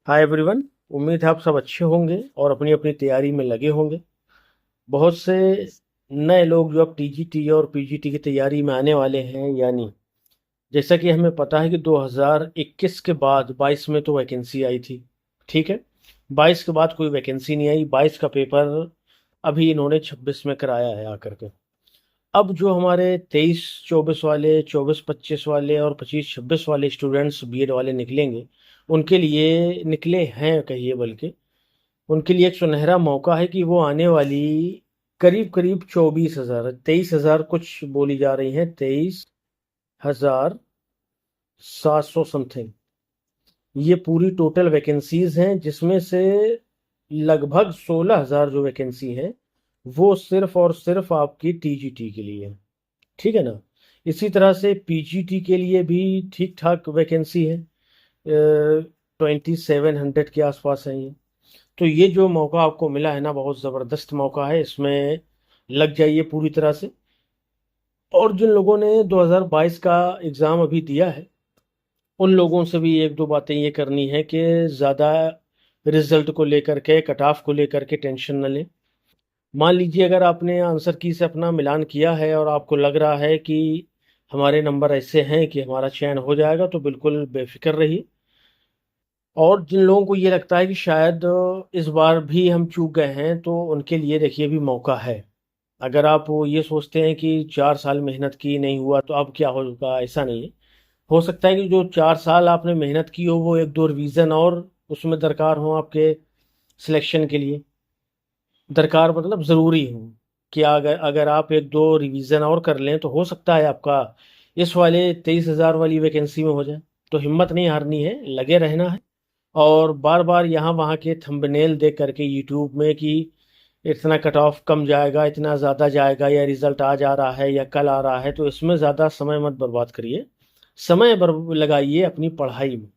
Hi everyone. उम्मीद है आप सब अच्छे होंगे और अपनी अपनी तैयारी में लगे होंगे। बहुत से नए लोग जो अब टीजीटी और पीजीटी की तैयारी में आने वाले हैं, यानी जैसा कि हमें पता है कि 2021 के बाद 22 में तो वैकेंसी आई थी। ठीक है, 22 के बाद कोई वैकेंसी नहीं आई। 22 का पेपर अभी इन्होंने 26 में कराया है आकर के। अब जो हमारे 23-24 वाले, 24-25 वाले और 25-26 वाले स्टूडेंट्स बीएड वाले निकलेंगे, उनके लिए निकले हैं कहिए, बल्कि उनके लिए एक सुनहरा मौका है कि वो आने वाली करीब करीब 24,000, 23,000 कुछ बोली जा रही है, 23,700 समथिंग, ये पूरी टोटल वैकेंसीज हैं, जिसमें से लगभग 16,000 जो वैकेंसी है वो सिर्फ और सिर्फ आपकी टीजीटी के लिए है। ठीक है ना। इसी तरह से पीजीटी के लिए भी ठीक ठाक वैकेंसी है, 2700 के आसपास है ये। तो ये जो मौका आपको मिला है ना, बहुत ज़बरदस्त मौका है, इसमें लग जाइए पूरी तरह से। और जिन लोगों ने 2022 का एग्ज़ाम अभी दिया है, उन लोगों से भी एक दो बातें ये करनी है कि ज़्यादा रिजल्ट को लेकर के, कट ऑफ को लेकर के टेंशन न लें। मान लीजिए अगर आपने आंसर की से अपना मिलान किया है और आपको लग रहा है कि हमारे नंबर ऐसे हैं कि हमारा चयन हो जाएगा, तो बिल्कुल बेफिक्र रहिए। और जिन लोगों को ये लगता है कि शायद इस बार भी हम चूक गए हैं, तो उनके लिए देखिए भी मौका है। अगर आप ये सोचते हैं कि 4 साल मेहनत की नहीं हुआ तो अब क्या होगा, ऐसा नहीं है। हो सकता है कि जो 4 साल आपने मेहनत की हो वो एक दो रिवीजन और उसमें दरकार हो आपके सिलेक्शन के लिए। दरकार मतलब ज़रूरी हो कि अगर अगर आप एक दो रिवीजन और कर लें तो हो सकता है आपका इस वाले 23,000 वाली वैकेंसी में हो जाए। तो हिम्मत नहीं हारनी है, लगे रहना है। और बार बार यहाँ वहाँ के थंबनेल देख करके यूट्यूब में कि इतना कट ऑफ कम जाएगा, इतना ज़्यादा जाएगा, या रिजल्ट आज आ रहा है या कल आ रहा है, तो इसमें ज़्यादा समय मत बर्बाद करिए। समय लगाइए अपनी पढ़ाई में।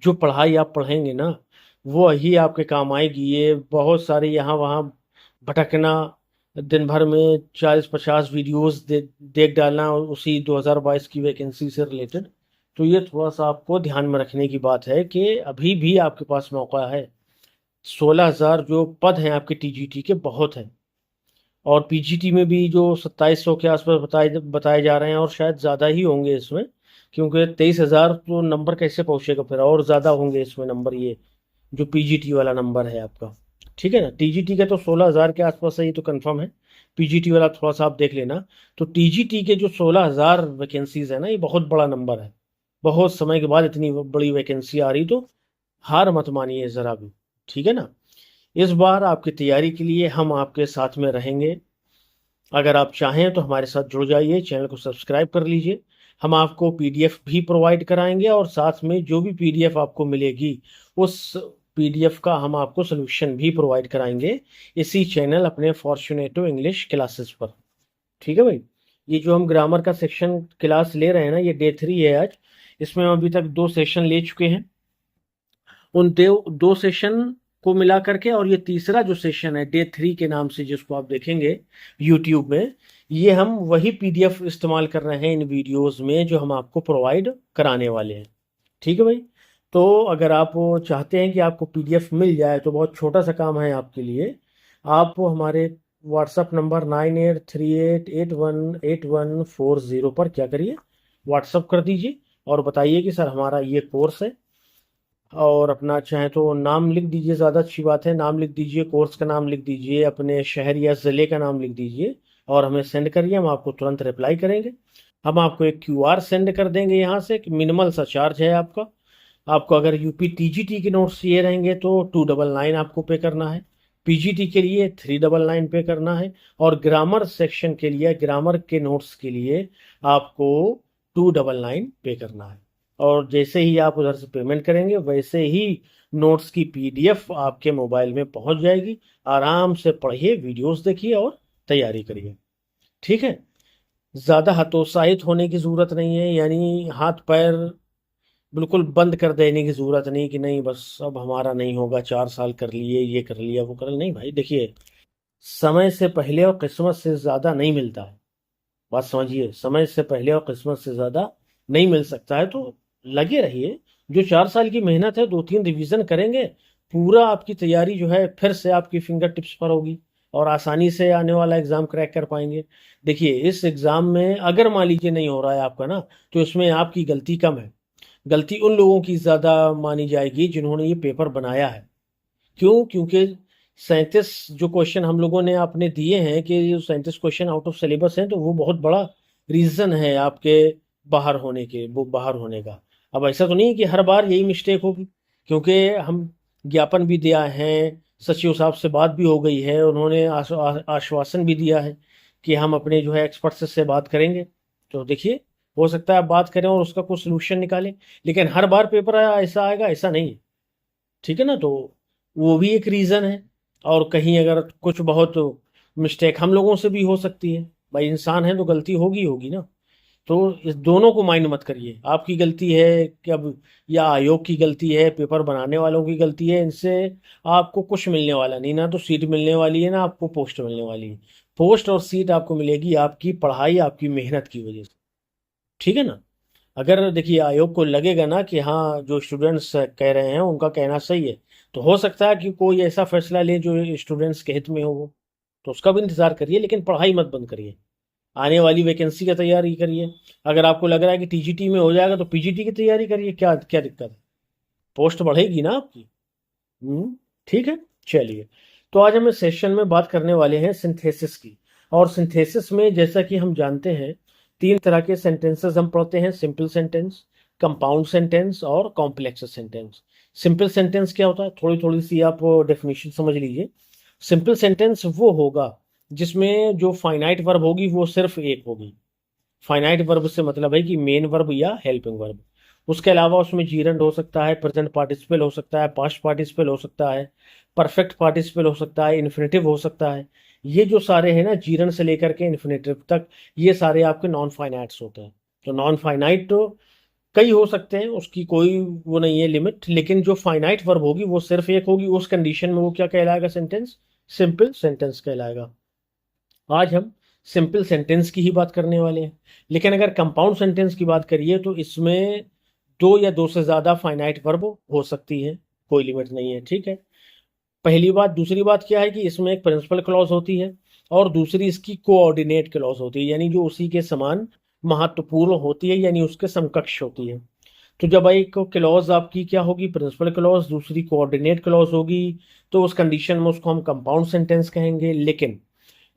जो पढ़ाई आप पढ़ेंगे ना, वो ही आपके काम आएगी। ये बहुत सारे यहाँ वहाँ भटकना, दिन भर में 40-50 वीडियोस देख डालना उसी 2022 की वैकेंसी से रिलेटेड, तो ये थोड़ा सा आपको ध्यान में रखने की बात है कि अभी भी आपके पास मौका है। 16,000 जो पद हैं आपके टीजीटी के, बहुत हैं। और पीजीटी में भी जो 2700 के आसपास बताए बताए जा रहे हैं, और शायद ज़्यादा ही होंगे इसमें, क्योंकि 23,000 तो नंबर कैसे पहुंचेगा, फिर और ज़्यादा होंगे इसमें नंबर, ये जो पीजीटी वाला नंबर है आपका। ठीक है ना। टीजीटी का तो 16,000 के आसपास है, ये तो कंफर्म है। पीजीटी वाला थोड़ा सा आप देख लेना। तो टीजीटी के जो 16,000 वैकेंसीज है ना, ये बहुत बड़ा नंबर है। बहुत समय के बाद इतनी बड़ी वैकेंसी आ रही, तो हार मत मानिए ज़रा भी। ठीक है ना। इस बार आपकी तैयारी के लिए हम आपके साथ में रहेंगे। अगर आप चाहें तो हमारे साथ जुड़ जाइए, चैनल को सब्सक्राइब कर लीजिए। हम आपको पीडीएफ भी प्रोवाइड कराएंगे, और साथ में जो भी पीडीएफ आपको मिलेगी, उस पीडीएफ का हम आपको सोल्यूशन भी प्रोवाइड कराएंगे इसी चैनल अपने फॉर्चुनेटो इंग्लिश क्लासेस पर। ठीक है भाई। ये जो हम ग्रामर का सेक्शन क्लास ले रहे हैं ना, ये डे 3 है आज। इसमें हम अभी तक 2 सेशन ले चुके हैं। उन दो सेशन को मिला करके, और ये तीसरा जो सेशन है डे 3 के नाम से, जिसको आप देखेंगे यूट्यूब में, ये हम वही पीडीएफ इस्तेमाल कर रहे हैं इन वीडियोस में जो हम आपको प्रोवाइड कराने वाले हैं। ठीक है भाई। तो अगर आप चाहते हैं कि आपको पीडीएफ मिल जाए, तो बहुत छोटा सा काम है आपके लिए। आप हमारे व्हाट्सअप नंबर 9838818140 पर क्या करिए, व्हाट्सअप कर दीजिए और बताइए कि सर हमारा ये कोर्स है। और अपना चाहे तो नाम लिख दीजिए, ज़्यादा अच्छी बात है। नाम लिख दीजिए, कोर्स का नाम लिख दीजिए, अपने शहर या ज़िले का नाम लिख दीजिए और हमें सेंड करिए। हम आपको तुरंत रिप्लाई करेंगे। हम आपको एक क्यूआर सेंड कर देंगे यहाँ से, मिनिमल सा चार्ज है आपका। आपको अगर यूपी टीजीटी के नोट्स चाहिए रहेंगे तो 299 आपको पे करना है। पीजीटी के लिए 399 पे करना है। और ग्रामर सेक्शन के लिए, ग्रामर के नोट्स के लिए आपको 299 पे करना है। और जैसे ही आप उधर से पेमेंट करेंगे, वैसे ही नोट्स की पीडीएफ आपके मोबाइल में पहुंच जाएगी। आराम से पढ़िए, वीडियोस देखिए और तैयारी करिए। ठीक है। ज़्यादा हतोत्साहित होने की ज़रूरत नहीं है, यानी हाथ पैर बिल्कुल बंद कर देने की ज़रूरत नहीं कि नहीं बस अब हमारा नहीं होगा, 4 साल कर लिए, ये कर लिया, वो कर लिया। नहीं भाई, देखिए, समय से पहले और किस्मत से ज़्यादा नहीं मिलता है। बात समझिए, समय से पहले और किस्मत से ज़्यादा नहीं मिल सकता है। तो लगे रहिए, जो 4 साल की मेहनत है, 2-3 रिवीजन करेंगे, पूरा आपकी तैयारी जो है फिर से आपकी फिंगर टिप्स पर होगी और आसानी से आने वाला एग्जाम क्रैक कर पाएंगे। देखिए, इस एग्जाम में अगर मान लीजिए नहीं हो रहा है आपका ना, तो इसमें आपकी गलती कम है। गलती उन लोगों की ज्यादा मानी जाएगी जिन्होंने ये पेपर बनाया है। क्यों? क्योंकि 37 जो क्वेश्चन हम लोगों ने आपने दिए हैं, कि जो 37 क्वेश्चन आउट ऑफ सिलेबस हैं, तो वो बहुत बड़ा रीजन है आपके बाहर होने के, वो बाहर होने का। अब ऐसा तो नहीं कि हर बार यही मिस्टेक होगी, क्योंकि हम ज्ञापन भी दिया है, सचिव साहब से बात भी हो गई है, उन्होंने आश्वासन भी दिया है कि हम अपने जो है एक्सपर्ट से बात करेंगे। तो देखिए, हो सकता है आप बात करें और उसका कुछ सोल्यूशन निकालें, लेकिन हर बार पेपर ऐसा आएगा ऐसा नहीं है। ठीक है ना? तो वो भी एक रीज़न है। और कहीं अगर कुछ बहुत मिस्टेक हम लोगों से भी हो सकती है, भाई इंसान है तो गलती होगी होगी ना। तो इस दोनों को माइंड मत करिए, आपकी गलती है कि अब, या आयोग की गलती है, पेपर बनाने वालों की गलती है, इनसे आपको कुछ मिलने वाला नहीं। ना तो सीट मिलने वाली है, ना आपको पोस्ट मिलने वाली है। पोस्ट और सीट आपको मिलेगी आपकी पढ़ाई, आपकी मेहनत की वजह से। ठीक है ना? अगर देखिए आयोग को लगेगा ना कि हाँ, जो स्टूडेंट्स कह रहे हैं उनका कहना सही है, तो हो सकता है कि कोई ऐसा फैसला ले जो स्टूडेंट्स के हित में हो वो। तो उसका भी इंतजार करिए, लेकिन पढ़ाई मत बंद करिए। आने वाली वैकेंसी का तैयारी करिए। अगर आपको लग रहा है कि टीजीटी में हो जाएगा तो पीजीटी की तैयारी करिए। क्या क्या दिक्कत है? पोस्ट बढ़ेगी ना आपकी। ठीक है। चलिए, तो आज हम इस सेशन में बात करने वाले हैं सिंथेसिस की। और सिंथेसिस में जैसा कि हम जानते हैं, 3 तरह के सेंटेंसेस हम पढ़ते हैं: सिंपल सेंटेंस, कंपाउंड सेंटेंस और कॉम्प्लेक्स सेंटेंस। सिंपल सेंटेंस क्या होता है? थोड़ी थोड़ी सी आप डेफिनेशन समझ लीजिए। सिंपल सेंटेंस वो होगा जिसमें जो फाइनाइट वर्ब होगी वो सिर्फ एक होगी। फाइनाइट वर्ब से मतलब है कि मेन वर्ब या हेल्पिंग वर्ब। उसके अलावा उसमें जीरंड हो सकता है, प्रेजेंट पार्टिसिपल हो सकता है, पास्ट पार्टिसिपल हो सकता है, परफेक्ट पार्टिसिपल हो सकता है, इन्फिनेटिव हो सकता है। ये जो सारे हैं ना, जीरंड से लेकर के इन्फिनेटिव तक, ये सारे आपके नॉन फाइनाइट्स होते हैं। तो नॉन फाइनाइट तो कई हो सकते हैं, उसकी कोई वो नहीं है लिमिट, लेकिन जो फाइनाइट वर्ब होगी वो सिर्फ एक होगी। उस कंडीशन में वो क्या कहलाएगा? सेंटेंस सिंपल सेंटेंस कहलाएगा। आज हम सिंपल सेंटेंस की ही बात करने वाले हैं। लेकिन अगर कंपाउंड सेंटेंस की बात करिए तो इसमें 2 या 2 से ज़्यादा फाइनाइट वर्ब हो सकती है, कोई लिमिट नहीं है। ठीक है, पहली बात। दूसरी बात क्या है कि इसमें एक प्रिंसिपल क्लॉज होती है और दूसरी इसकी कोऑर्डिनेट क्लॉज होती है, यानी जो उसी के समान महत्वपूर्ण होती है, यानी उसके समकक्ष होती है। तो जब एक क्लॉज आपकी क्या होगी? प्रिंसिपल क्लॉज, दूसरी कोऑर्डिनेट क्लॉज होगी, तो उस कंडीशन में उसको हम कंपाउंड सेंटेंस कहेंगे। लेकिन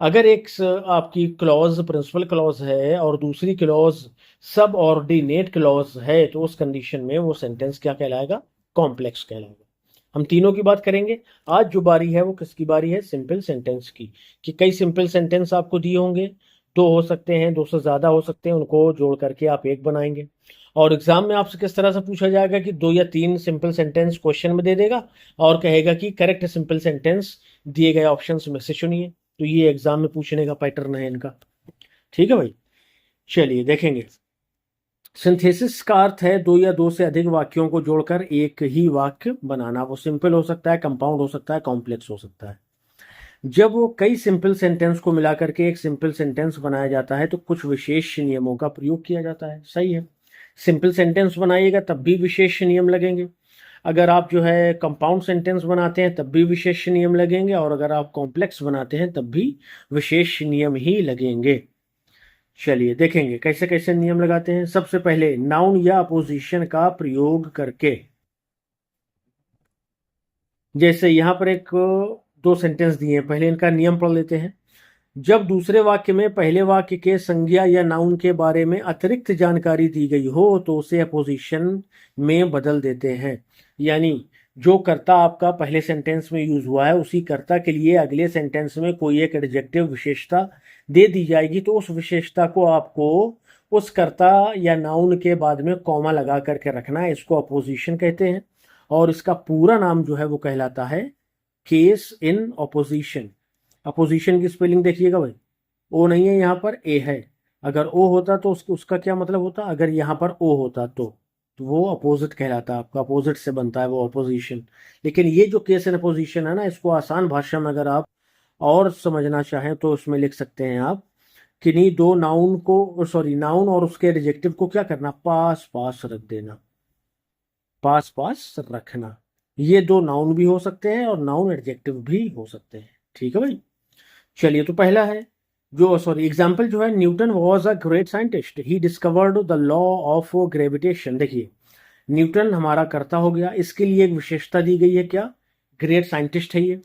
अगर एक आपकी क्लॉज प्रिंसिपल क्लॉज है और दूसरी क्लॉज सब ऑर्डिनेट क्लॉज है, तो उस कंडीशन में वो सेंटेंस क्या कहलाएगा? कॉम्प्लेक्स कहलाएगा। हम तीनों की बात करेंगे। आज जो बारी है वो किसकी बारी है? सिंपल सेंटेंस की। कि कई सिंपल सेंटेंस आपको दिए होंगे, 2 हो सकते हैं, 2 से ज़्यादा हो सकते हैं, उनको जोड़ करके आप एक बनाएंगे। और एग्जाम में आपसे किस तरह से पूछा जाएगा कि 2 या 3 सिंपल सेंटेंस क्वेश्चन में दे देगा और कहेगा कि करेक्ट सिंपल सेंटेंस दिए गए ऑप्शंस में से चुनिए। तो ये एग्जाम में पूछने का पैटर्न है इनका। ठीक है भाई, चलिए देखेंगे। सिंथेसिस का अर्थ है 2 या 2 से अधिक वाक्यों को जोड़कर एक ही वाक्य बनाना। वो सिंपल हो सकता है, कंपाउंड हो सकता है, कॉम्प्लेक्स हो सकता है। जब वो कई सिंपल सेंटेंस को मिलाकर के एक सिंपल सेंटेंस बनाया जाता है तो कुछ विशेष नियमों का प्रयोग किया जाता है। सही है, सिंपल सेंटेंस बनाइएगा तब भी विशेष नियम लगेंगे। अगर आप जो है कंपाउंड सेंटेंस बनाते हैं तब भी विशेष नियम लगेंगे, और अगर आप कॉम्प्लेक्स बनाते हैं तब भी विशेष नियम ही लगेंगे। चलिए देखेंगे कैसे कैसे नियम लगाते हैं। सबसे पहले नाउन या अपोजिशन का प्रयोग करके। जैसे यहाँ पर एक 2 सेंटेंस दिए हैं, पहले इनका नियम पढ़ लेते हैं। जब दूसरे वाक्य में पहले वाक्य के संज्ञा या नाउन के बारे में अतिरिक्त जानकारी दी गई हो तो उसे अपोजिशन में बदल देते हैं। यानी जो कर्ता आपका पहले सेंटेंस में यूज हुआ है, उसी कर्ता के लिए अगले सेंटेंस में कोई एक एडजेक्टिव विशेषता दे दी जाएगी, तो उस विशेषता को आपको उस कर्ता या नाउन के बाद में कॉमा लगा करके रखना है। इसको अपोजिशन कहते हैं। और इसका पूरा नाम जो है वो कहलाता है केस इन अपोजिशन। अपोजिशन की स्पेलिंग देखिएगा भाई, ओ नहीं है यहाँ पर, ए है। अगर ओ होता तो उसका क्या मतलब होता? अगर यहाँ पर ओ होता तो वो अपोजिट कहलाता, आपका अपोजिट से बनता है वो अपोजिशन। लेकिन ये जो केस इन अपोजिशन है ना, इसको आसान भाषा में अगर आप और समझना चाहें तो उसमें लिख सकते हैं आप, किन्हीं 2 नाउन को, सॉरी, नाउन और उसके एडजेक्टिव को क्या करना? पास पास रख देना। पास पास रखना। ये दो नाउन भी हो सकते हैं और नाउन एडजेक्टिव भी हो सकते हैं। ठीक है भाई, चलिए तो पहला है जो सॉरी एग्जाम्पल जो है, Newton was a great scientist, he discovered the law of gravitation. देखिए न्यूटन हमारा कर्ता हो गया, इसके लिए एक विशेषता दी गई है क्या, ग्रेट साइंटिस्ट है ये।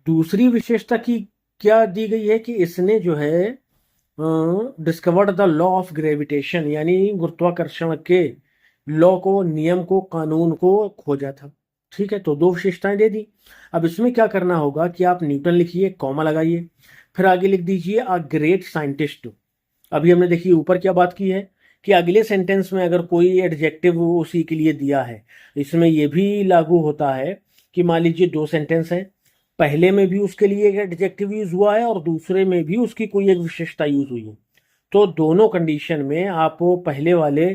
दूसरी विशेषता की क्या दी गई है कि इसने जो है discovered the law of gravitation, यानी गुरुत्वाकर्षण के लॉ को, नियम को, कानून को खोजा था। ठीक है, तो दो विशेषताएं दे दी। अब इसमें क्या करना होगा कि आप न्यूटन लिखिए, कॉमा लगाइए, फिर आगे लिख दीजिए अ ग्रेट साइंटिस्ट। अभी हमने देखिए ऊपर क्या बात की है कि अगले सेंटेंस में अगर कोई एडजेक्टिव उसी के लिए दिया है, इसमें यह भी लागू होता है कि मान लीजिए दो सेंटेंस है, पहले में भी उसके लिए एक एडजेक्टिव यूज हुआ है और दूसरे में भी उसकी कोई एक विशेषता यूज हुई है, तो दोनों कंडीशन में आप पहले वाले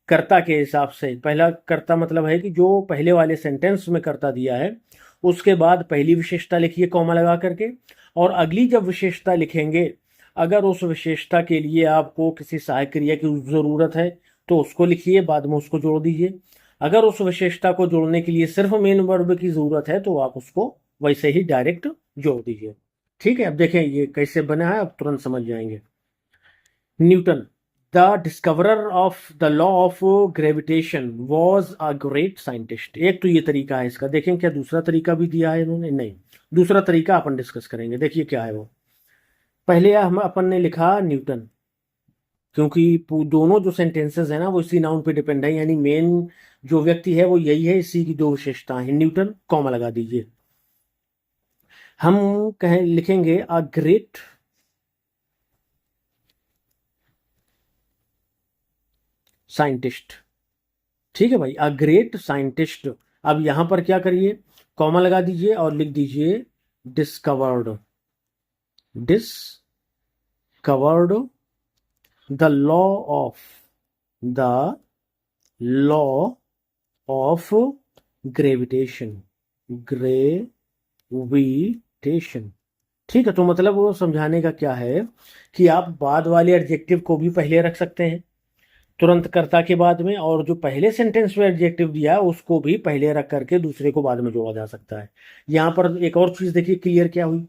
कर्ता के हिसाब से, पहला कर्ता मतलब है कि जो पहले वाले सेंटेंस में कर्ता दिया है उसके बाद पहली विशेषता लिखिए कॉमा लगा करके, और अगली जब विशेषता लिखेंगे अगर उस विशेषता के लिए आपको किसी सहायक क्रिया की जरूरत है तो उसको लिखिए, बाद में उसको जोड़ दीजिए। अगर उस विशेषता को जोड़ने के लिए सिर्फ मेन वर्ब की जरूरत है तो आप उसको वैसे ही डायरेक्ट जोड़ दीजिए। ठीक है, अब देखें ये कैसे बना है, अब तुरंत समझ जाएंगे। Newton the discoverer of the law of gravitation was a great scientist. एक तो ये तरीका है इसका, देखें क्या दूसरा तरीका भी दिया है इन्होंने, नहीं दूसरा तरीका अपन डिस्कस करेंगे। देखिए क्या है वो, पहले हम अपन ने लिखा न्यूटन, क्योंकि दोनों जो सेंटेंसेस है ना वो इसी नाउन पे डिपेंड है, यानी मेन जो व्यक्ति है वो यही है, इसी की दो विशेषताएं हैं, न्यूटन कॉमा लगा दीजिए। हम कहें लिखेंगे अ ग्रेट साइंटिस्ट। ठीक है भाई, अ ग्रेट साइंटिस्ट। अब यहां पर क्या करिए, कॉमा लगा दीजिए और लिख दीजिए discovered, discovered the law of, the law of gravitation, gravitation. ठीक है, तो मतलब वो समझाने का क्या है कि आप बाद वाले एडजेक्टिव को भी पहले रख सकते हैं तुरंत कर्ता के बाद में, और जो पहले सेंटेंस में एडजेक्टिव दिया है उसको भी पहले रख करके दूसरे को बाद में जोड़ा जा सकता है। यहाँ पर एक और चीज देखिए क्लियर क्या हुई,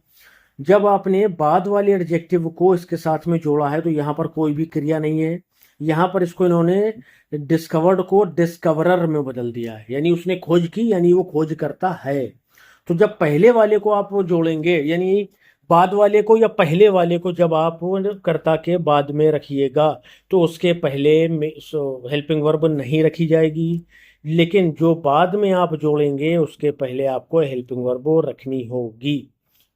जब आपने बाद वाले एडजेक्टिव को इसके साथ में जोड़ा है तो यहाँ पर कोई भी क्रिया नहीं है, यहाँ पर इसको इन्होंने डिस्कवर्ड को डिस्कवरर में बदल दिया है, यानी उसने खोज की, यानी वो खोज करता है। तो जब पहले वाले को आप जोड़ेंगे, यानी बाद वाले को या पहले वाले को जब आप कर्ता के बाद में रखिएगा तो उसके पहले में हेल्पिंग वर्ब नहीं रखी जाएगी, लेकिन जो बाद में आप जोड़ेंगे उसके पहले आपको हेल्पिंग वर्ब रखनी होगी।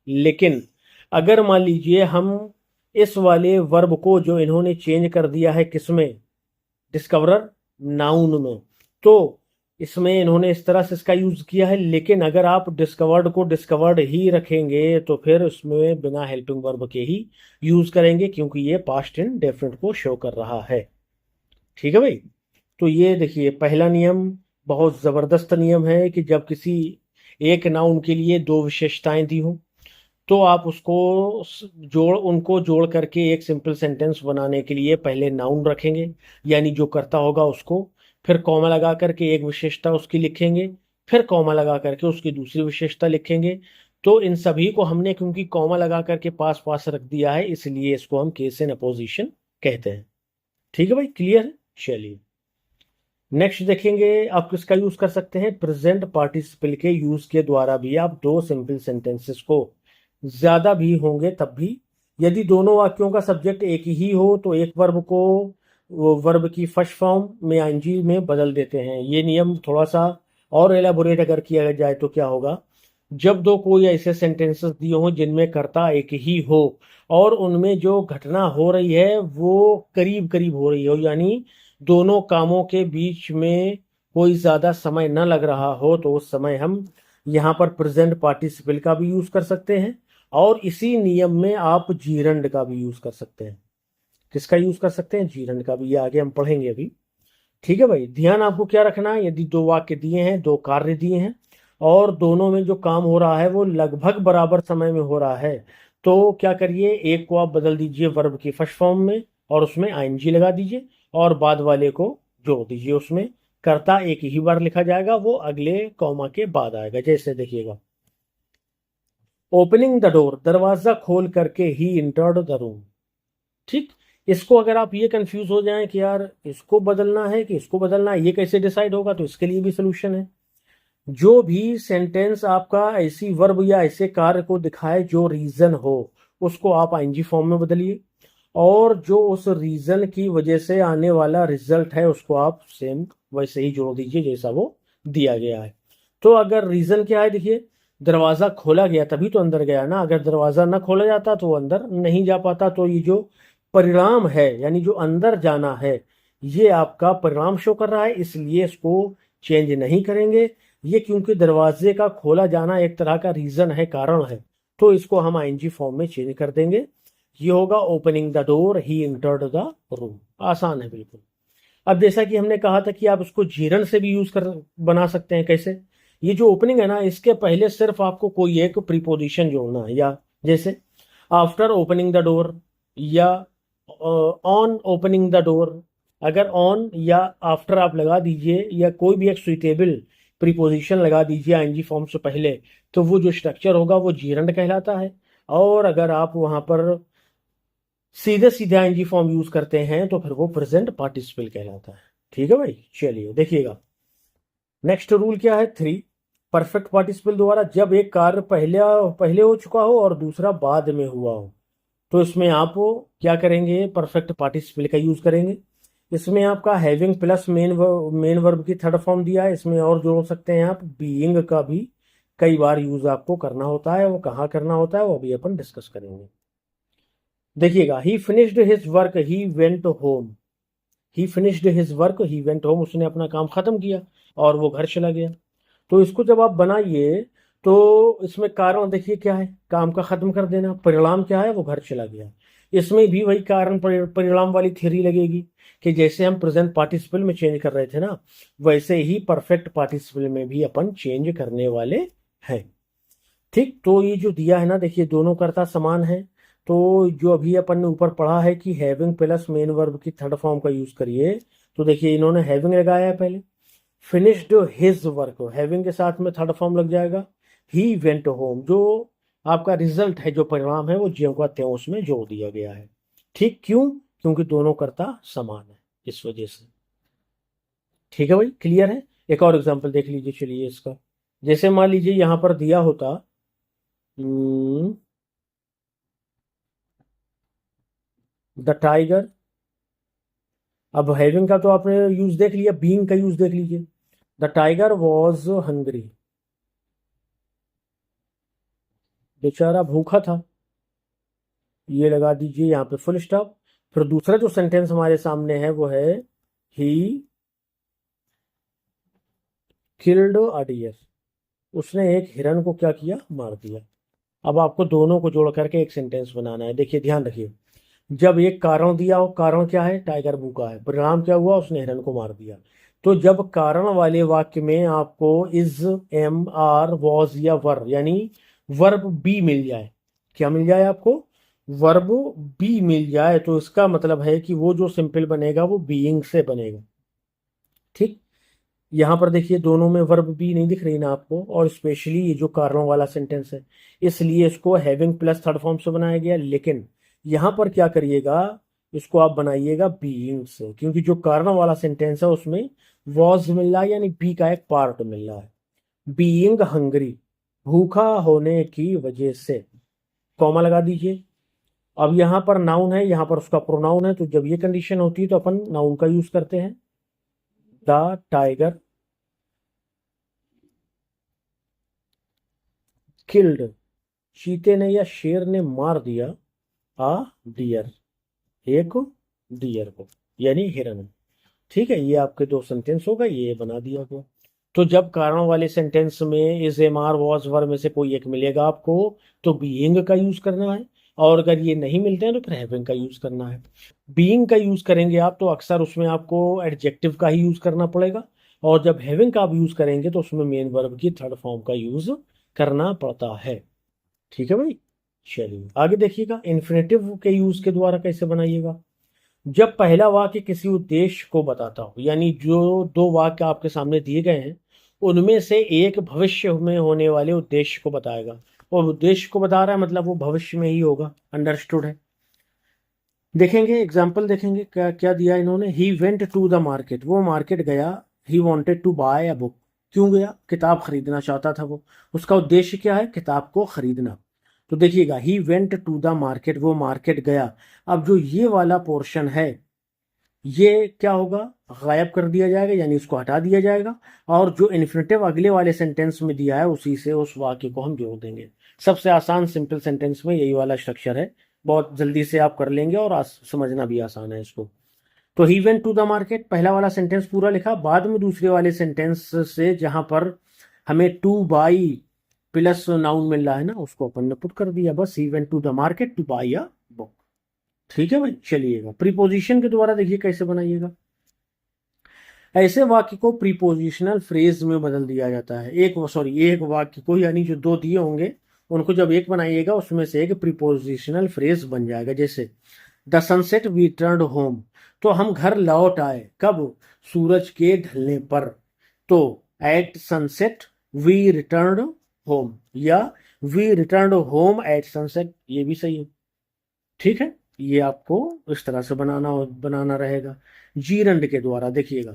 लेकिन अगर मान लीजिए हम इस वाले वर्ब को जो इन्होंने चेंज कर दिया है किसमें, डिस्कवरर नाउन में, तो इसमें इन्होंने इस तरह से इसका यूज किया है, लेकिन अगर आप डिस्कवर्ड को डिस्कवर्ड ही रखेंगे तो फिर उसमें बिना हेल्पिंग वर्ब के ही यूज करेंगे, क्योंकि ये पास्ट इंडेफिनिट को शो कर रहा है। ठीक है भाई, तो ये देखिए पहला नियम बहुत जबरदस्त नियम है कि जब किसी एक नाउन के लिए दो विशेषताएं दी हो तो आप उसको उनको जोड़ करके एक सिंपल सेंटेंस बनाने के लिए पहले नाउन रखेंगे, यानी जो करता होगा उसको, फिर कॉमा लगा करके एक विशेषता उसकी लिखेंगे, फिर कॉमा लगा करके उसकी दूसरी विशेषता लिखेंगे। तो इन सभी को हमने क्योंकि कॉमा लगा करके पास पास रख दिया है, इसलिए इसको हम केस इन अपोजिशन कहते हैं। ठीक है भाई, क्लियर है। चलिए नेक्स्ट देखेंगे, आप किसका यूज कर सकते हैं, प्रेजेंट पार्टिसिपल के यूज के द्वारा भी आप दो सिंपल सेंटेंसेस को, ज्यादा भी होंगे तब भी, यदि दोनों वाक्यों का सब्जेक्ट एक ही हो तो एक वर्ब को वर्ब की फर्स्ट फॉर्म में आईएनजी में बदल देते हैं। ये नियम थोड़ा सा और एलाबोरेट अगर किया जाए तो क्या होगा, जब दो कोई ऐसे सेंटेंसेस दिए हों जिनमें कर्ता एक ही हो और उनमें जो घटना हो रही है वो करीब करीब हो रही हो, यानी दोनों कामों के बीच में कोई ज्यादा समय न लग रहा हो, तो उस समय हम यहाँ पर प्रेजेंट पार्टिसिपल का भी यूज कर सकते हैं, और इसी नियम में आप जीरंड का भी यूज कर सकते हैं। किसका यूज कर सकते हैं, जीरंड का भी, ये आगे हम पढ़ेंगे अभी। ठीक है भाई, ध्यान आपको क्या रखना है, यदि दो वाक्य दिए हैं, दो कार्य दिए हैं और दोनों में जो काम हो रहा है वो लगभग बराबर समय में हो रहा है, तो क्या करिए, एक को आप बदल दीजिए वर्ब की फर्स्ट फॉर्म में और उसमें आईएनजी लगा दीजिए और बाद वाले को जोड़ दीजिए उसमें, कर्ता एक ही बार लिखा जाएगा, वो अगले कॉमा के बाद आएगा। जैसे देखिएगा, ओपनिंग द डोर, दरवाजा खोल करके ही इंटर्ड द रूम। ठीक, इसको अगर आप ये कंफ्यूज हो जाएं कि यार इसको बदलना है कि इसको बदलना है, ये कैसे डिसाइड होगा, तो इसके लिए भी सोल्यूशन है। जो भी सेंटेंस आपका ऐसी वर्ब या ऐसे कार्य को दिखाए जो रीजन हो, उसको आप आईएनजी फॉर्म में बदलिए, और जो उस रीजन की वजह से आने वाला रिजल्ट है उसको आप सेम वैसे ही जोड़ दीजिए जैसा वो दिया गया है। तो अगर रीजन क्या है, देखिए दरवाजा खोला गया तभी तो अंदर गया ना, अगर दरवाजा ना खोला जाता तो वो अंदर नहीं जा पाता। तो ये जो परिणाम है यानी जो अंदर जाना है, ये आपका परिणाम शो कर रहा है, इसलिए इसको चेंज नहीं करेंगे। ये क्योंकि दरवाजे का खोला जाना एक तरह का रीजन है, कारण है, तो इसको हम आईएनजी फॉर्म में चेंज कर देंगे। ये होगा opening the door he entered the room. आसान है बिल्कुल। अब जैसा कि हमने कहा था कि आप इसको जीरन से भी यूज कर बना सकते हैं। कैसे, ये जो ओपनिंग है ना, इसके पहले सिर्फ आपको कोई एक प्रीपोजिशन जोड़ना है, या जैसे आफ्टर ओपनिंग द डोर या ऑन ओपनिंग द डोर। अगर ऑन या आफ्टर आप लगा दीजिए या कोई भी एक सुइटेबल प्रीपोजिशन लगा दीजिए आईएनजी फॉर्म से पहले, तो वो जो स्ट्रक्चर होगा वो जीरंड कहलाता है। और अगर आप वहां पर सीधे सीधे आईएनजी फॉर्म यूज करते हैं तो फिर वो प्रेजेंट पार्टिसिपल कहलाता है। ठीक है भाई, चलिए देखिएगा नेक्स्ट रूल क्या है। 3, परफेक्ट पार्टिसिपल द्वारा जब एक कार्य पहले हो चुका हो और दूसरा बाद में हुआ हो, तो इसमें आप क्या करेंगे, परफेक्ट पार्टिसिपल का यूज करेंगे। इसमें आपका हैविंग प्लस मेन वर्ब की थर्ड फॉर्म दिया है। इसमें और जोड़ सकते हैं आप बीइंग का भी कई बार यूज आपको करना होता है। वो कहाँ करना होता है वो अभी अपन डिस्कस करेंगे। देखिएगा, ही finished his work he went home. He finished his work he went home, उसने अपना काम खत्म किया और वो घर चला गया। तो इसको जब आप बनाइए तो इसमें कारण देखिए क्या है, काम का खत्म कर देना। परिणाम क्या है, वो घर चला गया। इसमें भी वही कारण परिणाम वाली थ्योरी लगेगी कि जैसे हम प्रेजेंट पार्टिसिपल में चेंज कर रहे थे ना, वैसे ही परफेक्ट पार्टिसिपल में भी अपन चेंज करने वाले हैं। ठीक, तो ये जो दिया है ना, देखिए दोनों कर्ता समान है। तो जो अभी अपन ने ऊपर पढ़ा है कि हैविंग प्लस मेन वर्ब की थर्ड फॉर्म का यूज करिए, तो देखिए इन्होंने हैविंग लगाया है पहले। फिनिश्ड हिज वर्क, हैविंग के साथ में थर्ड फॉर्म लग जाएगा। ही वेंट होम, जो आपका रिजल्ट है, जो परिणाम है, वो ज्यों का त्यों उसमें जोड़ दिया गया है। ठीक, क्यों, क्योंकि दोनों कर्ता समान है, इस वजह से। ठीक है भाई, क्लियर है। एक और एग्जांपल देख लीजिए, चलिए इसका। जैसे मान लीजिए यहां पर दिया होता द टाइगर। अब हैविंग का तो आपने यूज देख लिया, बीइंग का यूज देख लीजिए। द टाइगर वॉज हंग्री, बेचारा भूखा था, ये लगा दीजिए यहाँ पे फुल स्टॉप। फिर दूसरा जो सेंटेंस हमारे सामने है वो है ही किल्ड अ डियर, उसने एक हिरन को क्या किया, मार दिया। अब आपको दोनों को जोड़ करके एक सेंटेंस बनाना है। देखिए ध्यान रखिए, जब एक कारण दिया हो, कारण क्या है, टाइगर भूखा है, परिणाम क्या हुआ, उसने हिरन को मार दिया। तो जब कारण वाले वाक्य में आपको इज, एम, आर, वॉज या वर यानी वर्ब बी मिल जाए, क्या मिल जाए आपको, वर्ब बी मिल जाए, तो इसका मतलब है कि वो जो सिंपल बनेगा वो बीइंग से बनेगा। ठीक, यहां पर देखिए दोनों में वर्ब बी नहीं दिख रही ना आपको, और स्पेशली ये जो कारणों वाला सेंटेंस है, इसलिए इसको हैविंग प्लस थर्ड फॉर्म से बनाया गया। लेकिन यहां पर क्या करिएगा, इसको आप बनाइएगा बीइंग से, क्योंकि जो कारण वाला सेंटेंस है उसमें वॉज मिल रहा है, यानी बी का एक पार्ट मिल रहा है। बीइंग हंग्री, भूखा होने की वजह से, कॉमा लगा दीजिए। अब यहां पर नाउन है, यहां पर उसका प्रोनाउन है, तो जब ये कंडीशन होती है तो अपन नाउन का यूज करते हैं। द टाइगर किल्ड, चीते ने या शेर ने मार दिया, आ डियर, एक डियर को, यानी हिरन। ठीक है, ये आपके दो सेंटेंस हो गए, ये बना दिया गया। तो जब कारण वाले सेंटेंस में इज, एम, आर, वॉज, वर में से कोई एक मिलेगा आपको, तो बीइंग का यूज करना है, और अगर ये नहीं मिलते हैं तो फिर हैविंग का यूज करना है। बीइंग का यूज करेंगे आप तो अक्सर उसमें आपको एडजेक्टिव का ही यूज करना पड़ेगा, और जब हैविंग का आप यूज करेंगे तो उसमें मेन वर्ब की थर्ड फॉर्म का यूज करना पड़ता है। ठीक है भाई, चलिए आगे देखिएगा, इन्फिनेटिव के यूज के द्वारा कैसे बनाइएगा। जब पहला वाक्य किसी उद्देश्य को बताता हो, यानी जो दो वाक्य आपके सामने दिए गए हैं उनमें से एक भविष्य में होने वाले उद्देश्य को बताएगा, और उद्देश्य को बता रहा है मतलब वो भविष्य में ही होगा। अंडरस्टूड है। देखेंगे एग्जाम्पल, देखेंगे क्या क्या दिया इन्होंने। He went to the market, वो मार्केट गया। He wanted to buy a book, क्यों गया? किताब खरीदना चाहता था वो। उसका उद्देश्य क्या है? किताब को खरीदना। तो देखिएगा, he went to the market, वो मार्केट गया। अब जो ये वाला पोर्शन है ये क्या होगा? गायब कर दिया जाएगा, यानी उसको हटा दिया जाएगा, और जो इन्फिनेटिव अगले वाले सेंटेंस में दिया है उसी से उस वाक्य को हम जोड़ देंगे। सबसे आसान सिंपल सेंटेंस में यही वाला स्ट्रक्चर है, बहुत जल्दी से आप कर लेंगे और समझना भी आसान है इसको। तो he went to the market, पहला वाला सेंटेंस पूरा लिखा, बाद में दूसरे वाले सेंटेंस से जहां पर हमें टू बाई प्लस नाउन मिल रहा है ना, उसको अपन ने पुट कर दिया। बस he went to the market to buy a book. ठीक है भाई, चलिएगा प्रीपोजिशन के द्वारा देखिए कैसे बनाइएगा। ऐसे वाक्य को प्रीपोजिशनल फ्रेज में बदल दिया जाता है। एक वाक्य को, यानी जो दो दिए होंगे उनको जब एक बनाइएगा उसमें से एक प्रीपोजिशनल फ्रेज बन जाएगा। जैसे the sunset we turned home, तो हम घर लौट आए। कब? सूरज के ढलने पर। तो at sunset we returned home, या we returned home at sunset, ये भी सही है। ठीक है, ये आपको इस तरह से बनाना रहेगा। जीरंड के द्वारा देखिएगा,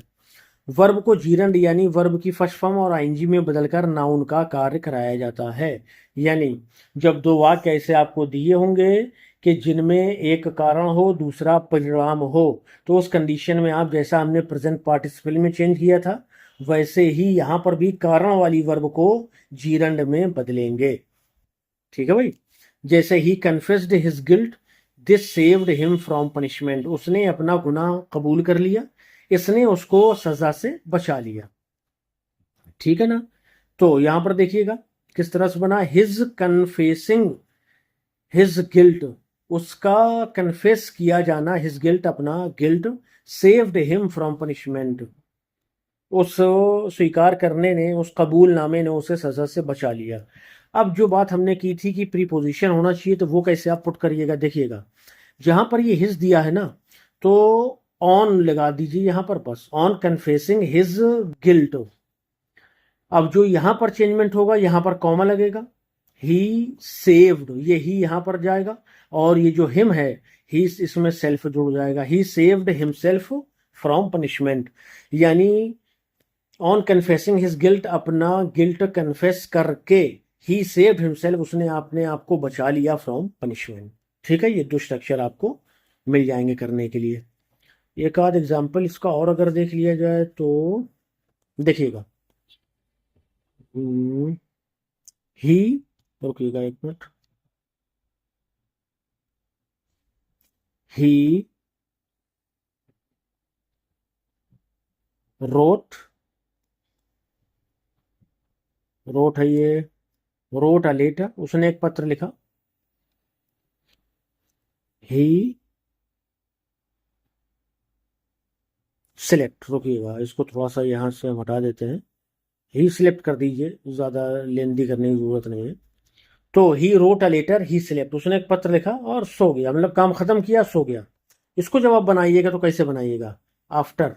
वर्ब को जीरंड यानी वर्ब की फर्स्ट फॉर्म और आईएनजी में बदलकर नाउन का कार्य कराया जाता है। यानी जब दो वाक्य ऐसे आपको दिए होंगे कि जिनमें एक कारण हो दूसरा परिणाम हो, तो उस कंडीशन में आप, जैसा हमने प्रेजेंट पार्टिसिपल में चेंज किया था, वैसे ही यहां पर भी कारण वाली वर्ब को जीरंड में बदलेंगे। ठीक है भाई। जैसे ही confessed his guilt, this saved him from punishment, उसने अपना गुनाह कबूल कर लिया, इसने उसको सजा से बचा लिया। ठीक है ना? तो यहां पर देखिएगा किस तरह से बना, हिज कन्फेसिंग हिज गिल्ट, उसका कन्फेस किया जाना, हिज गिल्ट, अपना guilt, saved him from punishment, उस स्वीकार करने ने, उस कबूलनामे ने उसे सजा से बचा लिया। अब जो बात हमने की थी कि प्रीपोजिशन होना चाहिए, तो वो कैसे आप पुट करिएगा, देखिएगा जहां पर ये हिज दिया है ना, तो ऑन लगा दीजिए यहां पर, बस ऑन कन्फेसिंग हिज गिल्ट। अब जो यहां पर चेंजमेंट होगा, यहां पर कॉमा लगेगा, ही सेव्ड, ये ही यहां पर जाएगा, और ये जो हिम है, ही इसमें सेल्फ जुड़ जाएगा, ही सेव्ड हिमसेल्फ फ्रॉम पनिशमेंट। यानी ऑन कन्फेसिंग हिज गिल्ट, अपना गिल्ट कन्फेस करके, ही सेव्ड हिमसेल्फ, उसने अपने आप को बचा लिया फ्रॉम पनिशमेंट। ठीक है, ये दो स्ट्रक्चर आपको मिल जाएंगे करने के लिए। एक आध एग्जाम्पल इसका और अगर देख लिया जाए तो देखिएगा, ही, रुकिएगा एक मिनट, ही रोट, रोट है ये, रोट अ लेटर, उसने एक पत्र लिखा। ही सिलेक्ट, रुकिएगा इसको थोड़ा सा यहाँ से हम हटा देते हैं, ही सिलेक्ट कर दीजिए, ज़्यादा लेंदी करने की जरूरत नहीं है। तो he wrote a letter, he select, उसने एक पत्र लिखा और सो गया, मतलब काम खत्म किया, सो गया। इसको जब आप बनाइएगा तो कैसे बनाइएगा? आफ्टर,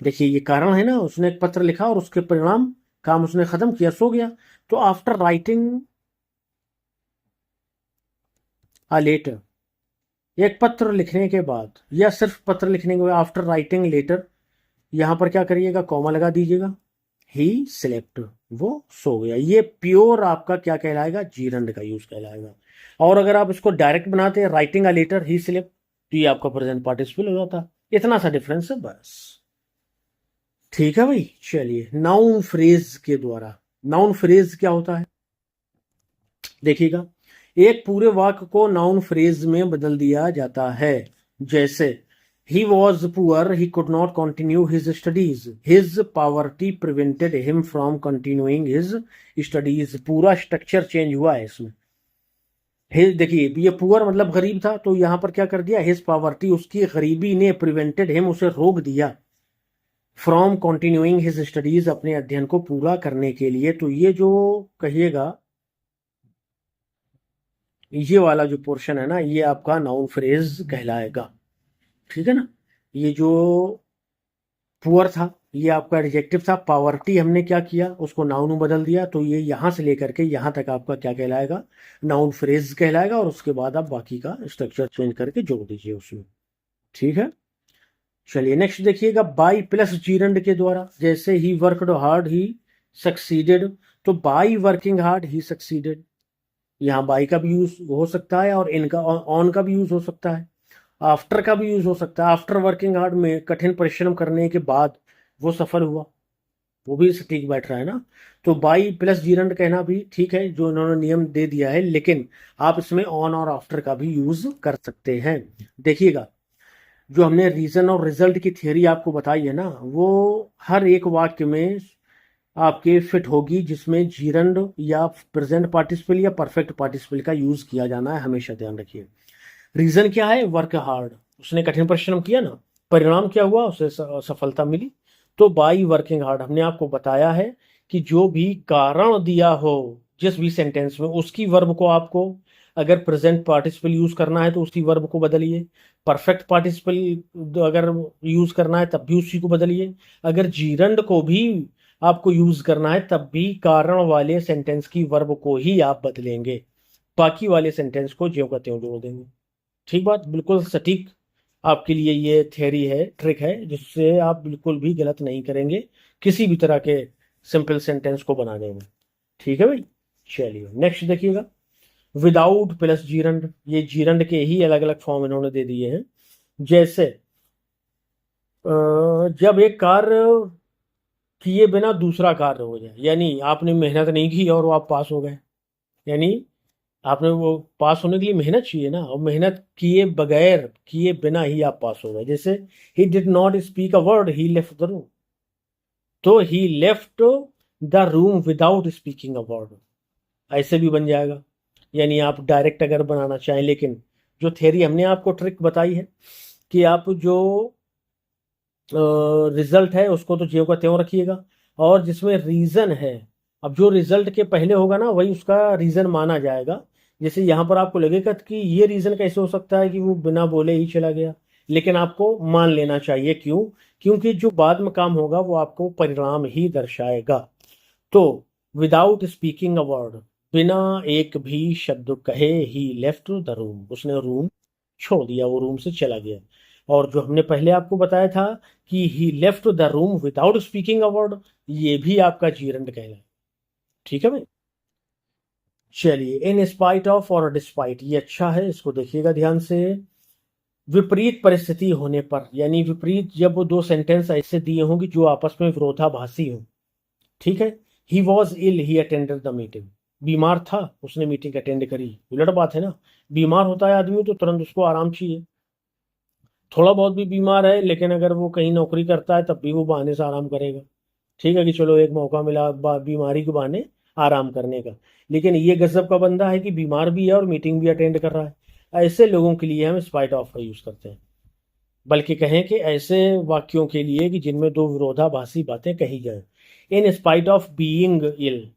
देखिए ये कारण है ना, उसने एक पत्र लिखा और उसके परिणाम, काम उसने खत्म किया, सो गया। तो आफ्टर राइटिंग अ लेटर, एक पत्र लिखने के बाद, या सिर्फ पत्र लिखने के बाद, आफ्टर राइटिंग लेटर, यहां पर क्या करिएगा, कॉमा लगा दीजिएगा, ही सिलेक्ट, वो सो गया। ये प्योर आपका क्या कहलाएगा? जीरंड का यूज कहलाएगा। और अगर आप इसको डायरेक्ट बनाते हैं, writing a letter he select, तो ये आपका प्रेजेंट पार्टिसिपल हो जाता। इतना सा डिफरेंस है बस। ठीक है भाई, चलिए नाउन फ्रेज के द्वारा, नाउन फ्रेज क्या होता है देखिएगा, एक पूरे वाक्य को नाउन फ्रेज में बदल दिया जाता है। जैसे he was poor, he could not continue his studies, his poverty prevented him from continuing his studies, पूरा स्ट्रक्चर चेंज हुआ है इसमें। हिज, देखिए ये पुअर मतलब गरीब था, तो यहां पर क्या कर दिया, हिज पॉवर्टी, उसकी गरीबी ने, प्रिवेंटेड हिम, उसे रोक दिया, फ्रॉम कंटिन्यूइंग हिज स्टडीज, अपने अध्ययन को पूरा करने के लिए। तो ये जो कहिएगा, ये वाला जो पोर्शन है ना, ये आपका नाउन फ्रेज कहलाएगा। ठीक है ना। ये जो पुअर था, ये आपका एडजेक्टिव था। पावर्टी हमने क्या किया, उसको नाउन में बदल दिया, तो ये यहां से लेकर के यहां तक आपका क्या कहलाएगा, नाउन फ्रेज कहलाएगा। और उसके बाद आप बाकी का स्ट्रक्चर चेंज करके जोड़ दीजिए उसमें। ठीक है। चलिए नेक्स्ट देखिएगा, बाई प्लस जीरंड के द्वारा, जैसे ही वर्कड हार्ड ही सक्सीडेड, तो by working hard he succeeded, यहाँ बाई का भी यूज हो सकता है और इनका ऑन का भी यूज हो सकता है, आफ्टर का भी यूज हो सकता है। आफ्टर वर्किंग हार्ड में कठिन परिश्रम करने के बाद वो सफल हुआ, वो भी ठीक बैठ रहा है ना। तो बाई प्लस जीरंड कहना भी ठीक है, जो इन्होंने नियम दे दिया है, लेकिन आप इसमें ऑन और आफ्टर का भी यूज कर सकते हैं। देखिएगा, जो हमने रीजन और रिजल्ट की थियरी आपको बताई है ना, वो हर एक वाक्य में आपके फिट होगी, जिसमें जीरंड या प्रेजेंट पार्टिसिपल या परफेक्ट पार्टिसिपल का यूज किया जाना है, हमेशा ध्यान रखिए। रीजन क्या है, वर्क हार्ड, उसने कठिन परिश्रम किया ना, परिणाम क्या हुआ, उसे सफलता मिली। तो बाई वर्किंग हार्ड हमने आपको बताया है कि जो भी कारण दिया हो जिस भी सेंटेंस में, उसकी वर्ब को आपको, अगर प्रेजेंट पार्टिसिपल यूज करना है तो उसकी वर्ब को बदलिए, परफेक्ट पार्टिसिपल अगर यूज करना है तब भी उसी को बदलिए, अगर जीरंड को भी आपको यूज करना है तब भी कारण वाले सेंटेंस की वर्ब को ही आप बदलेंगे, बाकी वाले सेंटेंस को ज्यों का त्यों जोड़ देंगे। ठीक बात, बिल्कुल सटीक आपके लिए ये थ्योरी है, ट्रिक है, जिससे आप बिल्कुल भी गलत नहीं करेंगे किसी भी तरह के सिंपल सेंटेंस को बनाने में। ठीक है भाई। चलिए नेक्स्ट देखिएगा, विदाउट प्लस जीरंड, ये जीरंड के ही अलग अलग फॉर्म इन्होंने दे दिए हैं। जैसे जब एक कार्य किए बिना दूसरा कार्य हो जाए, यानी आपने मेहनत नहीं की और वो आप पास हो गए, यानी आपने वो पास होने के लिए मेहनत चाहिए ना, और मेहनत किए बगैर, किए बिना ही आप पास हो गए। जैसे ही did not speak a word he left the room, तो he left the room without speaking a word, ऐसे भी बन जाएगा। यानी आप डायरेक्ट अगर बनाना चाहें, लेकिन जो थ्योरी हमने आपको ट्रिक बताई है कि आप जो रिजल्ट है उसको तो ज्यों का त्यों रखिएगा, और जिसमें रीजन है, अब जो रिजल्ट के पहले होगा ना वही उसका रीजन माना जाएगा। जैसे यहाँ पर आपको लगेगा कि ये रीजन कैसे हो सकता है कि वो बिना बोले ही चला गया, लेकिन आपको मान लेना चाहिए। क्यों? क्योंकि जो बाद में काम होगा वो आपको परिणाम ही दर्शाएगा। तो विदाउट स्पीकिंग अ वर्ड, बिना एक भी शब्द कहे, ही लेफ्ट द रूम, उसने रूम छोड़ दिया, वो रूम से चला गया। और जो हमने पहले आपको बताया था कि he left the room without speaking a word, ये भी आपका जीरंड कहना है। ठीक है भाई। चलिए, इन स्पाइट ऑफ और डिस्पाइट, ये अच्छा है, इसको देखिएगा ध्यान से। विपरीत परिस्थिति होने पर, यानी विपरीत, जब वो दो सेंटेंस ऐसे दिए होंगे जो आपस में विरोधाभासी हो। ठीक है। He was ill he attended the meeting, बीमार था उसने मीटिंग अटेंड करी, उलट बात है ना। बीमार होता है आदमी तो तुरंत उसको आराम चाहिए, थोड़ा बहुत भी बीमार है लेकिन अगर वो कहीं नौकरी करता है तब भी वो बहाने से आराम करेगा। ठीक है कि चलो एक मौका मिला बीमारी के बहाने आराम करने का। लेकिन ये गजब का बंदा है कि बीमार भी है और मीटिंग भी अटेंड कर रहा है। ऐसे लोगों के लिए हम स्पाइट ऑफ का यूज करते हैं, बल्कि कहें कि ऐसे वाक्यों के लिए कि जिनमें दो विरोधाभासी बातें कही जाए। इन स्पाइट ऑफ बीइंग इल,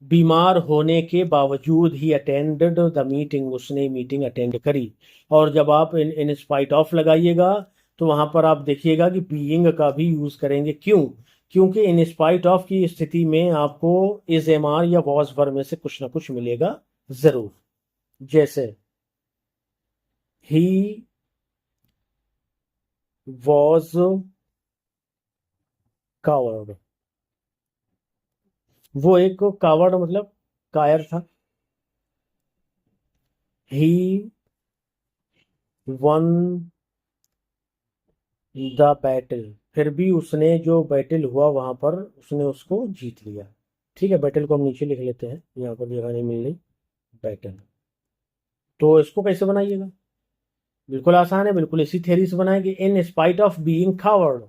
बीमार होने के बावजूद ही अटेंडेड द मीटिंग, उसने मीटिंग अटेंड करी। और जब आप इन स्पाइट ऑफ लगाइएगा तो वहां पर आप देखिएगा कि बीइंग का भी यूज करेंगे। क्यों? क्योंकि इन स्पाइट ऑफ की स्थिति में आपको इज एम आर या वॉज वर्ब में से कुछ ना कुछ मिलेगा जरूर। जैसे ही वॉज कावर्ड, वो एक कावर्ड मतलब कायर था। ही वन द बैटल, फिर भी उसने जो बैटल हुआ वहां पर उसने उसको जीत लिया। ठीक है, बैटल को हम नीचे लिख लेते हैं, यहाँ पर जगह नहीं मिल रही, बैटल। तो इसको कैसे बनाइएगा, बिल्कुल आसान है, बिल्कुल इसी थ्योरी से बनाएंगे। In spite of being coward,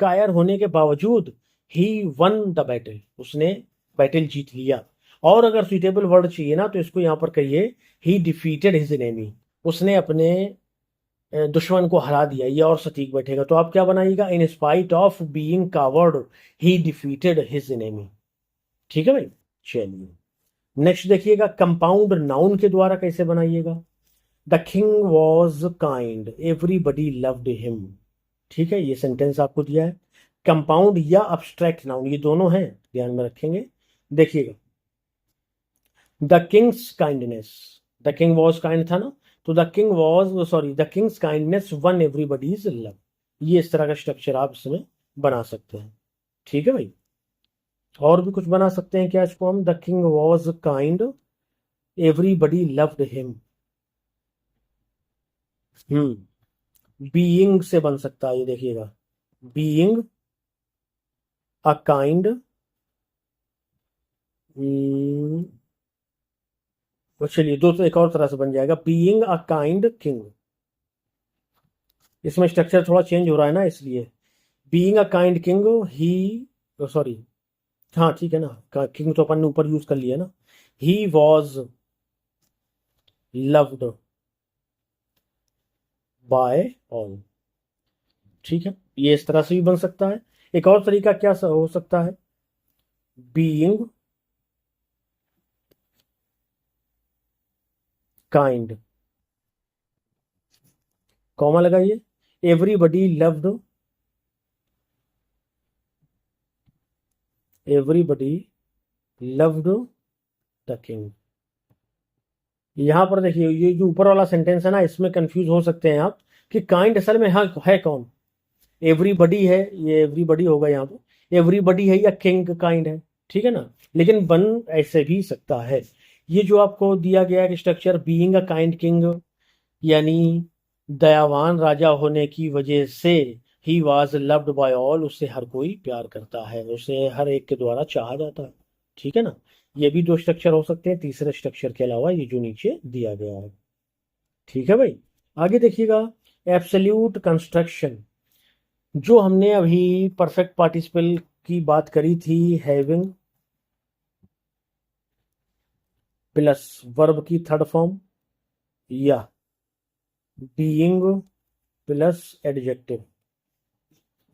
कायर होने के बावजूद, ही वन द बैटल, उसने बैटल जीत लिया। और अगर सुइटेबल वर्ड चाहिए ना तो इसको यहाँ पर कहिए, ही डिफीटेड हिज एनिमी, उसने अपने दुश्मन को हरा दिया, ये और सटीक बैठेगा। तो आप क्या बनाइएगा, in spite of being coward he defeated his enemy. ठीक है भाई। चलिए नेक्स्ट देखिएगा, कंपाउंड नाउन के द्वारा कैसे बनाइएगा। The king was kind, everybody loved him. ठीक है, ये सेंटेंस आपको दिया है। कंपाउंड या अब्स्ट्रैक्ट नाउन, ये दोनों हैं, ध्यान में रखेंगे। देखिएगा, the Kings kindness, the king was kind था ना, तो the king was, sorry, the Kings kindness one everybody's love. ये इस तरह का स्ट्रक्चर आप इसमें बना सकते हैं। ठीक है भाई, और भी कुछ बना सकते हैं क्या इसको हम, the king was kind, everybody loved him. Being से बन सकता है, ये देखिएगा, बीइंग अ काइंड, चलिए दो तो एक और तरह से बन जाएगा, बीइंग अ काइंड किंग। इसमें स्ट्रक्चर थोड़ा चेंज हो रहा है ना, इसलिए being a kind king he, sorry, हाँ ठीक है ना, किंग तो अपन ने ऊपर यूज कर लिया ना, he was loved by all. ठीक है, ये इस तरह से भी बन सकता है। एक और तरीका क्या हो सकता है, बीइंग काइंड, कॉमा लगाइए, everybody loved, everybody loved the king. यहां पर देखिए, ये जो ऊपर वाला सेंटेंस है ना, इसमें कंफ्यूज हो सकते हैं आप कि काइंड असल में है कौन। एवरीबडी है, ये एवरीबडी होगा यहाँ पे, एवरीबडी है या किंग काइंड है। ठीक है ना, लेकिन बन ऐसे भी सकता है। ये जो आपको दिया गया है structure, being a kind king, यानी दयावान राजा होने की वजह से he was loved by all, उससे हर कोई प्यार करता है, उसे हर एक के द्वारा चाहा जाता है। ठीक है ना, ये भी दो स्ट्रक्चर हो सकते हैं तीसरे स्ट्रक्चर के अलावा, ये जो नीचे दिया गया है। ठीक है भाई, आगे देखिएगा, एब्सोल्यूट कंस्ट्रक्शन। जो हमने अभी परफेक्ट पार्टिसिपल की बात करी थी, हैविंग प्लस वर्ब की थर्ड फॉर्म, या बीइंग प्लस एडजेक्टिव,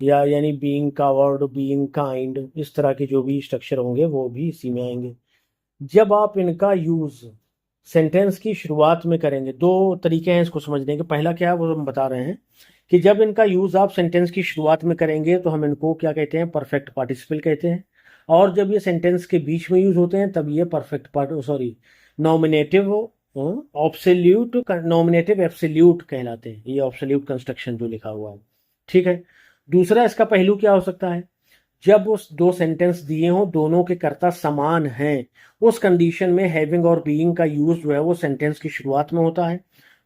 या यानी बीइंग का वर्ड, बीइंग काइंड, इस तरह के जो भी स्ट्रक्चर होंगे वो भी इसी में आएंगे। जब आप इनका यूज सेंटेंस की शुरुआत में करेंगे, दो तरीके हैं इसको समझने के। पहला क्या है वो हम बता रहे हैं कि जब इनका यूज आप सेंटेंस की शुरुआत में करेंगे तो हम इनको क्या कहते हैं, परफेक्ट पार्टिसिपल कहते हैं। और जब ये सेंटेंस के बीच में यूज होते हैं तब ये perfect part, sorry, nominative absolute, nominative absolute कहलाते हैं, ये ऑब्सोल्यूट कंस्ट्रक्शन जो लिखा हुआ है। ठीक है, दूसरा इसका पहलू क्या हो सकता है, जब उस दो सेंटेंस दिए हों, दोनों के कर्ता समान हैं, उस कंडीशन में हैविंग और बीइंग का यूज जो है वो सेंटेंस की शुरुआत में होता है,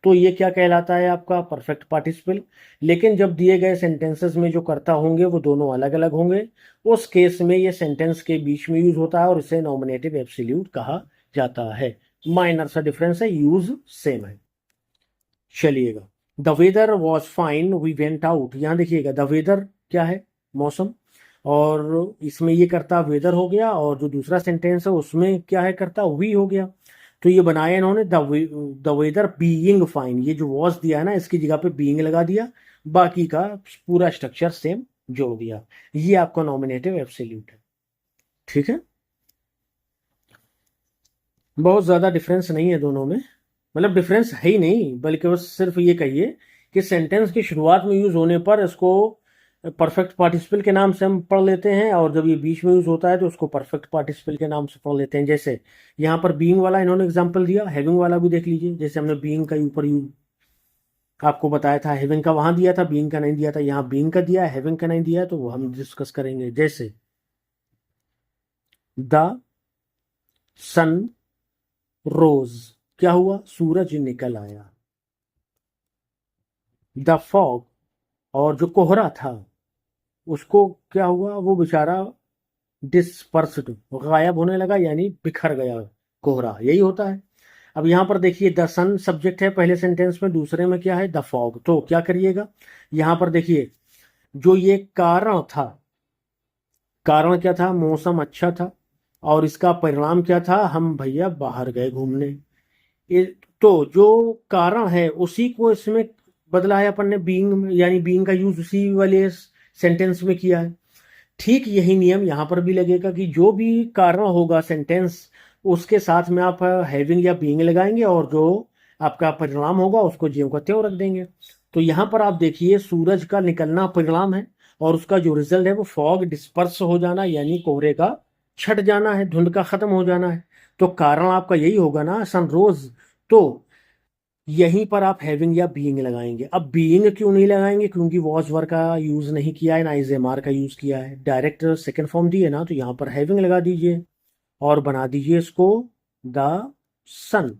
तो ये क्या कहलाता है, आपका परफेक्ट पार्टिसिपल। लेकिन जब दिए गए सेंटेंसेस में जो कर्ता होंगे वो दोनों अलग अलग होंगे, उस केस में ये सेंटेंस के बीच में यूज होता है और इसे नॉमिनेटिव एब्सोल्यूट कहा जाता है। माइनर सा डिफरेंस है, यूज सेम है। चलिएगा, the weather was fine we went out. यहाँ देखिएगा, द वेदर क्या है, मौसम, और इसमें ये करता वेदर हो गया, और जो दूसरा सेंटेंस है उसमें क्या है, करता वी हो गया। तो ये बनाया इन्होंने, द वेदर बीइंग फाइन, ये जो वॉज दिया है ना इसकी जगह पे बीइंग लगा दिया, बाकी का पूरा स्ट्रक्चर सेम जोड़ दिया। ये आपका नॉमिनेटिव एब्सोल्यूट है। ठीक है, बहुत ज़्यादा डिफरेंस नहीं है दोनों में, मतलब डिफरेंस है ही नहीं, बल्कि बस सिर्फ ये कहिए कि सेंटेंस की शुरुआत में यूज होने पर इसको परफेक्ट पार्टिसिपल के नाम से हम पढ़ लेते हैं, और जब ये बीच में यूज होता है तो उसको परफेक्ट पार्टिसिपल के नाम से पढ़ लेते हैं। जैसे यहाँ पर बीइंग वाला इन्होंने एग्जांपल दिया, हैविंग वाला भी देख लीजिए, जैसे हमने बीइंग का ऊपर यूज आपको बताया था, हैविंग का वहां दिया था, बीइंग का नहीं दिया था, यहाँ बीइंग का दिया है, हैविंग का नहीं दिया है, तो वो हम डिस्कस करेंगे। जैसे द सन रोज, क्या हुआ, सूरज निकल आया। द फॉग, और जो कोहरा था उसको क्या हुआ, वो बेचारा डिस्पर्स्ड, गायब होने लगा, यानी बिखर गया कोहरा, यही होता है। अब यहां पर देखिए, द सन सब्जेक्ट है पहले सेंटेंस में, दूसरे में क्या है, द फॉग। तो क्या करिएगा, यहां पर देखिए, जो ये कारण था, कारण क्या था, मौसम अच्छा था, और इसका परिणाम क्या था, हम भैया बाहर गए घूमने। ये तो जो कारण है उसी को इसमें बदला है अपन ने बीइंग, यानी बीइंग का यूज उसी वाले सेंटेंस में किया है। ठीक यही नियम यहां पर भी लगेगा कि जो भी कारण होगा सेंटेंस, उसके साथ में आप हैविंग या बीइंग लगाएंगे और जो आपका परिणाम होगा उसको ज्यों का त्यों रख देंगे। तो यहाँ पर आप देखिए सूरज का निकलना परिणाम है और उसका जो रिजल्ट है वो फॉग डिस्पर्स हो जाना, यानी कोहरे का छट जाना है, धुंध का खत्म हो जाना है। तो कारण आपका यही होगा ना सनरोज। तो यहीं पर आप हैविंग या बीइंग लगाएंगे। अब बीइंग क्यों नहीं लगाएंगे? क्योंकि वॉच वर्ड का यूज नहीं किया है, ना इजेमार का यूज किया है, डायरेक्ट सेकंड फॉर्म दी है ना, तो यहाँ पर हैविंग लगा दीजिए और बना दीजिए इसको द सन,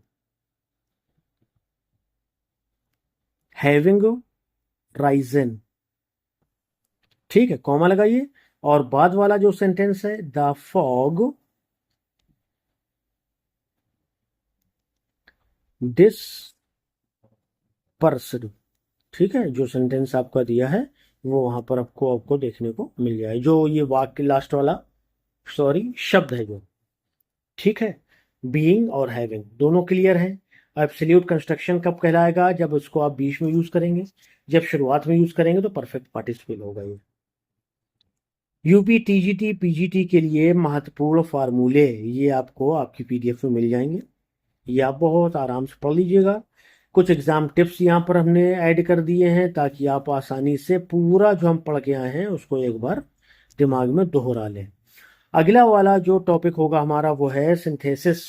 हैविंग राइजन। ठीक है, कॉमा लगाइए और बाद वाला जो सेंटेंस है द फॉग डिस पर्सड। ठीक है, जो सेंटेंस आपका दिया है वो वहां पर आपको देखने को मिल जाए, जो ये वाक्य लास्ट वाला सॉरी शब्द है जो। ठीक है, बीइंग और हैविंग दोनों क्लियर है। एब्सोल्यूट कंस्ट्रक्शन कब कहलाएगा? जब उसको आप बीच में यूज करेंगे। जब शुरुआत में यूज करेंगे तो परफेक्ट पार्टिसिपल होगा ये। यूपी टीजीटी पीजीटी के लिए महत्वपूर्ण फार्मूले ये आपको आपकी पीडीएफ में मिल जाएंगे, ये आप बहुत आराम से पढ़ लीजिएगा। कुछ एग्जाम टिप्स यहाँ पर हमने ऐड कर दिए हैं ताकि आप आसानी से पूरा जो हम पढ़ के आए हैं उसको एक बार दिमाग में दोहरा लें। अगला वाला जो टॉपिक होगा हमारा वो है सिंथेसिस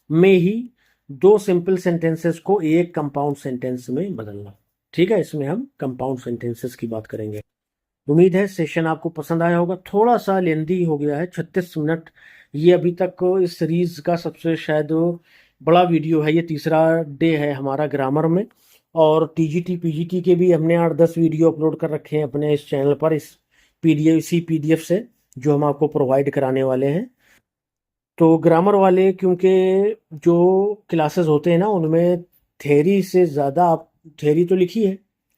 में ही दो सिंपल सेंटेंसेस को एक कंपाउंड सेंटेंस में बदलना। ठीक है, इसमें हम कंपाउंड सेंटेंसेस की बात करेंगे। उम्मीद है सेशन आपको पसंद आया होगा। थोड़ा सा लेंदी हो गया है, 36 मिनट। ये अभी तक इस सीरीज का सबसे शायद बड़ा वीडियो है। ये तीसरा डे है हमारा ग्रामर में, और टीजीटी पीजीटी के भी हमने 8-10 वीडियो अपलोड कर रखे हैं अपने इस चैनल पर, इस पीडीएफ इसी पीडीएफ से जो हम आपको प्रोवाइड कराने वाले हैं। तो ग्रामर वाले क्योंकि जो क्लासेस होते हैं ना उनमें थ्योरी से ज़्यादा, आप थ्योरी तो लिखी है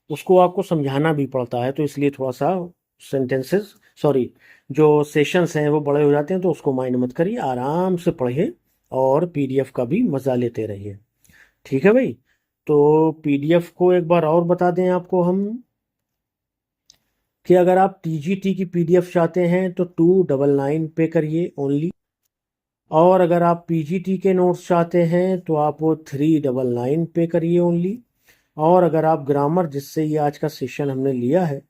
उसको आपको समझाना भी पड़ता है, तो इसलिए थोड़ा सा सेंटेंसेस सॉरी जो सेशंस हैं वो बड़े हो जाते हैं। तो उसको माइंड मत करिए, आराम से पढ़िए और पीडीएफ का भी मज़ा लेते रहिए। ठीक है भाई, तो पीडीएफ को एक बार और बता दें आपको हम कि अगर आप टीजीटी की पीडीएफ चाहते हैं तो 299 पे करिए ओनली, और अगर आप पीजीटी के नोट्स चाहते हैं तो आप वो 399 पे करिए ओनली। और अगर आप ग्रामर, जिससे ये आज का सेशन हमने लिया है,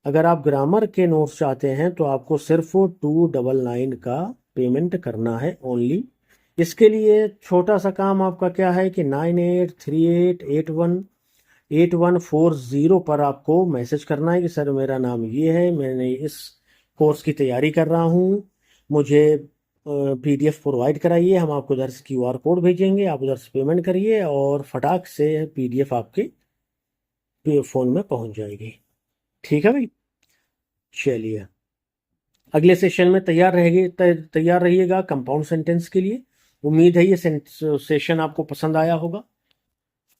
अगर आप ग्रामर के नोट्स चाहते हैं तो आपको सिर्फ 299 का पेमेंट करना है ओनली। इसके लिए छोटा सा काम आपका क्या है कि 9838181140 पर आपको मैसेज करना है कि सर मेरा नाम ये है, मैंने इस कोर्स की तैयारी कर रहा हूँ, मुझे पीडीएफ प्रोवाइड कराइए। हम आपको उधर से क्यूआर कोड भेजेंगे, आप उधर से पेमेंट करिए और फटाक से पीडीएफ आपके फ़ोन में पहुंच जाएगी। ठीक है भाई, चलिए अगले सेशन में तैयार रहिएगा कंपाउंड सेंटेंस के लिए। उम्मीद है ये सेशन आपको पसंद आया होगा।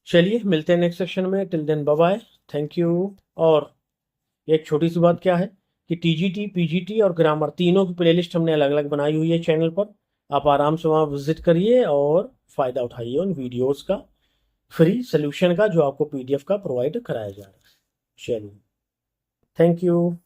चलिए मिलते हैं नेक्स्ट सेशन में, till then bye bye, thank you. और एक छोटी सी बात क्या है कि टीजीटी पीजीटी और ग्रामर तीनों की प्लेलिस्ट हमने अलग अलग बनाई हुई है चैनल पर। आप आराम से वहाँ विजिट करिए और फ़ायदा उठाइए उन वीडियोस का, फ्री सोल्यूशन का जो आपको पीडीएफ का प्रोवाइड कराया जा रहा है। चलिए, थैंक यू।